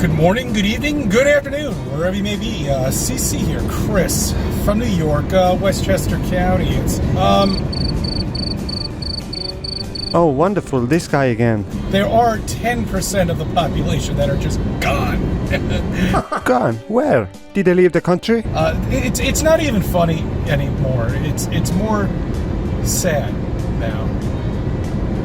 Good morning, good evening, good afternoon, wherever you may be. CC here, Chris, from New York, Westchester County. It's, Oh, wonderful, this guy again. There are 10% of the population that are just gone. Gone? Where? Did they leave the country? It's not even funny anymore. It's more sad now.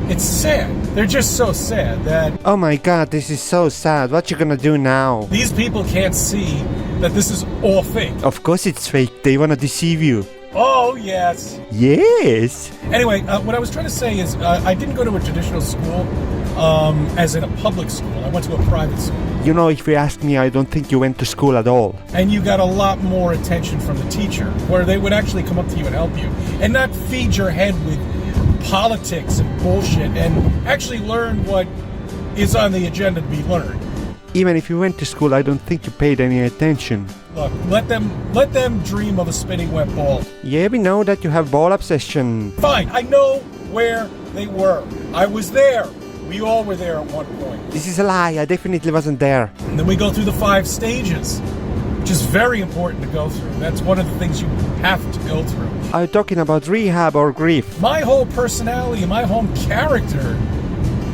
It's sad. They're just so sad that... Oh my god, this is so sad. What you gonna do now? These people can't see that this is all fake. Of course it's fake. They wanna deceive you. Oh, yes. Yes? Anyway, what I was trying to say is I didn't go to a traditional school as in a public school. I went to a private school. You know, if you ask me, I don't think you went to school at all. And you got a lot more attention from the teacher, where they would actually come up to you and help you, and not feed your head with politics and bullshit, and actually learn what is on the agenda to be learned. Even if you went to school, I don't think you paid any attention. Look, let them dream of a spinning wet ball. Yeah, we know that you have ball obsession. Fine, I know where they were. I was there. We all were there at one point. This is a lie. I definitely wasn't there. And then we go through the 5 stages, which is very important to go through. That's one of the things you have to go through. Are you talking about rehab or grief? My whole personality, my whole character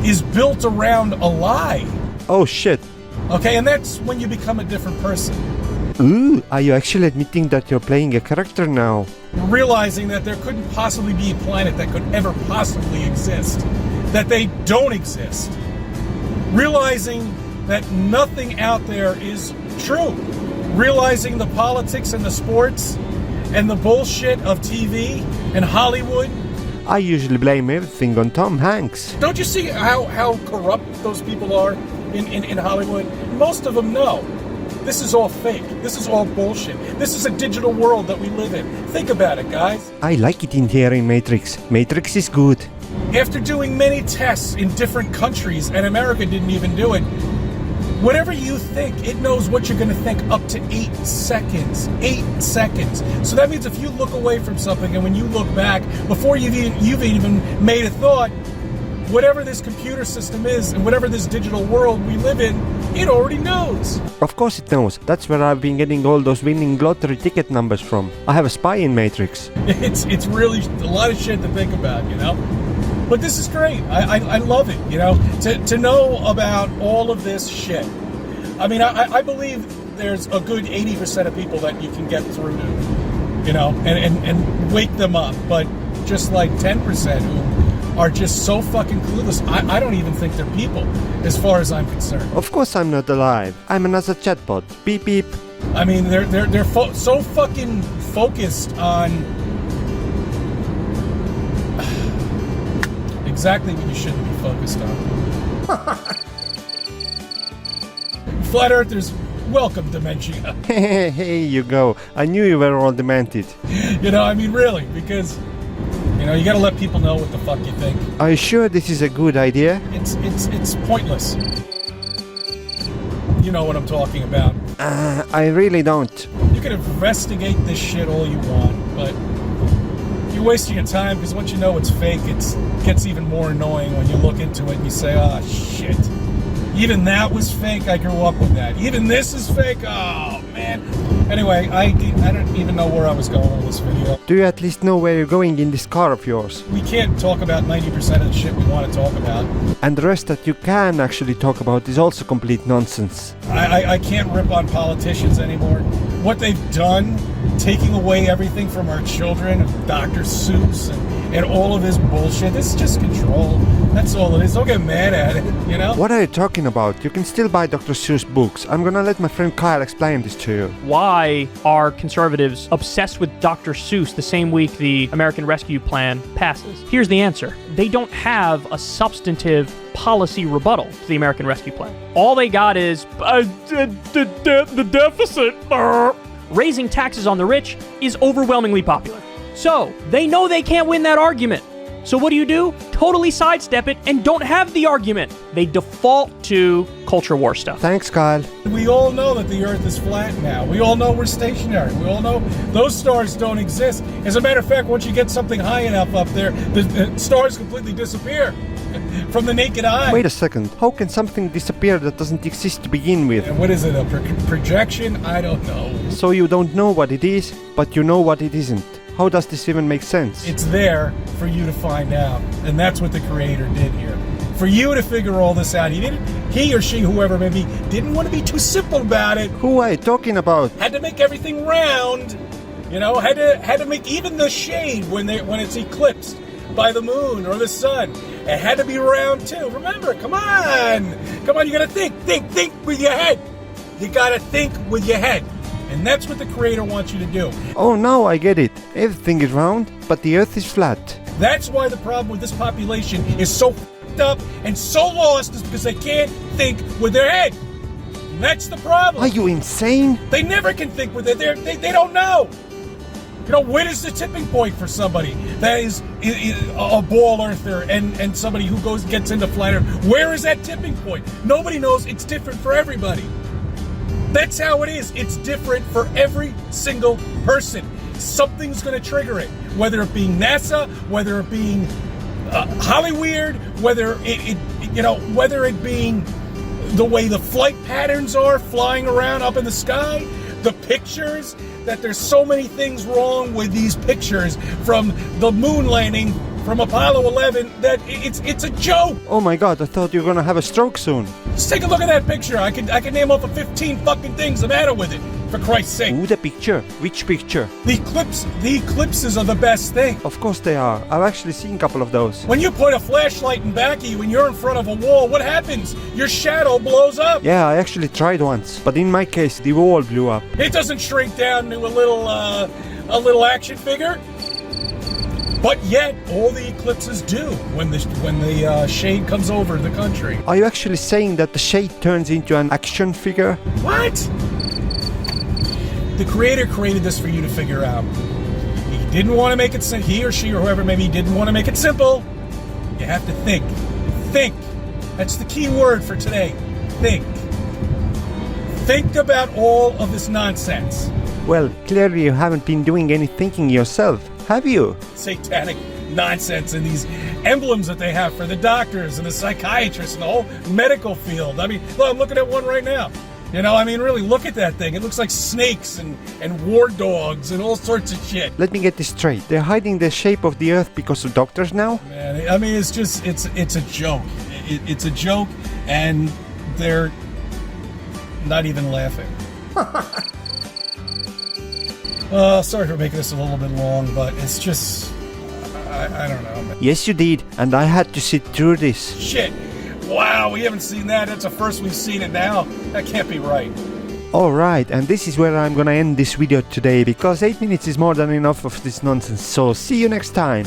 is built around a lie. Oh shit. Okay, and that's when you become a different person. Ooh, are you actually admitting that you're playing a character now? Realizing that there couldn't possibly be a planet that could ever possibly exist. That they don't exist. Realizing that nothing out there is true. Realizing the politics and the sports and the bullshit of TV and Hollywood. I usually blame everything on Tom Hanks. Don't you see how corrupt those people are in Hollywood? Most of them know. This is all fake. This is all bullshit. This is a digital world that we live in. Think about it, guys. I like it in here in Matrix. Matrix is good. After doing many tests in different countries, and America didn't even do it, whatever you think, it knows what you're going to think up to 8 seconds. 8 seconds. So that means if you look away from something and when you look back, before you've even made a thought, whatever this computer system is and whatever this digital world we live in, it already knows. Of course it knows. That's where I've been getting all those winning lottery ticket numbers from. I have a spy in Matrix. It's really a lot of shit to think about, you know? But this is great. I love it, you know? To know about all of this shit. I mean, I believe there's a good 80% of people that you can get through to, you know, and wake them up. But just like 10% who are just so fucking clueless, I don't even think they're people, as far as I'm concerned. Of course I'm not alive. I'm another chatbot. Beep beep. I mean, they're so fucking focused on exactly what you shouldn't be focused on. Flat Earthers, welcome dementia. Hey, you go. I knew you were all demented. You know, I mean, really, because, you know, you gotta let people know what the fuck you think. Are you sure this is a good idea? It's pointless. You know what I'm talking about. I really don't. You can investigate this shit all you want, but you're wasting your time, because once you know it's fake, it gets even more annoying when you look into it and you say, oh shit, even that was fake. I grew up with that. Even this is fake. Oh man. Anyway, I don't even know where I was going with this video. Do you at least know where you're going in this car of yours? We can't talk about 90% of the shit we want to talk about. And the rest that you can actually talk about is also complete nonsense. I can't rip on politicians anymore. What they've done, taking away everything from our children, Dr. Seuss and all of this bullshit, this is just control. That's all it is. Don't get mad at it, you know? What are you talking about? You can still buy Dr. Seuss books. I'm gonna let my friend Kyle explain this to you. Why are conservatives obsessed with Dr. Seuss the same week the American Rescue Plan passes? Here's the answer. They don't have a substantive policy rebuttal to the American Rescue Plan. All they got is the deficit. Raising taxes on the rich is overwhelmingly popular. So they know they can't win that argument. So what do? Totally sidestep it and don't have the argument. They default to culture war stuff. Thanks, Kyle. We all know that the Earth is flat now. We all know we're stationary. We all know those stars don't exist. As a matter of fact, once you get something high enough up there, the stars completely disappear. from the naked eye. Wait a second. How can something disappear that doesn't exist to begin with? And what is it, a projection? I don't know. So you don't know what it is, but you know what it isn't. How does this even make sense? It's there for you to find out. And that's what the creator did here. For you to figure all this out. He or she, whoever may be, didn't want to be too simple about it. Who are you talking about? Had to make everything round. You know, had to make even the shade when it's eclipsed by the moon or the sun. It had to be round too. Remember, come on, you gotta think with your head. You gotta think with your head. And that's what the creator wants you to do. Oh, now I get it. Everything is round, but the earth is flat. That's why the problem with this population is so f***ed up and so lost, is because they can't think with their head. And that's the problem. Are you insane? They never can think with it. They don't know. You know, when is the tipping point for somebody that is a ball earther and somebody who gets into flat earth? Where is that tipping point? Nobody knows. It's different for everybody. That's how it is. It's different for every single person. Something's going to trigger it. Whether it being NASA, whether it being Hollyweird, whether it being the way the flight patterns are flying around up in the sky, the pictures, that there's so many things wrong with these pictures from the moon landing from Apollo 11 that it's a joke. Oh my god, I thought you were gonna have a stroke soon. Just take a look at that picture. I can name off 15 fucking things the matter with it, for Christ's sake. Ooh, the picture. Which picture? The eclipses are the best thing. Of course they are. I've actually seen a couple of those. When you point a flashlight in back of you and you're in front of a wall, what happens? Your shadow blows up. Yeah, I actually tried once, but in my case, the wall blew up. It doesn't shrink down to a little action figure. But yet, all the eclipses do when the shade comes over the country. Are you actually saying that the shade turns into an action figure? What? The creator created this for you to figure out. He didn't want to make it simple. He or she or whoever maybe didn't want to make it simple. You have to think. Think. That's the key word for today. Think. Think about all of this nonsense. Well, clearly you haven't been doing any thinking yourself, have you? Satanic nonsense and these emblems that they have for the doctors and the psychiatrists and the whole medical field. I mean, look, I'm looking at one right now. You know, I mean, really, look at that thing. It looks like snakes and war dogs and all sorts of shit. Let me get this straight. They're hiding the shape of the earth because of doctors now? Man, I mean, it's a joke. It's a joke, and they're not even laughing. Sorry for making this a little bit long, but it's just, I don't know, man. Yes, you did, and I had to sit through this. Shit. Wow, we haven't seen that. That's the first we've seen it now. That can't be right. Alright, and this is where I'm gonna end this video today, because 8 minutes is more than enough of this nonsense, so see you next time.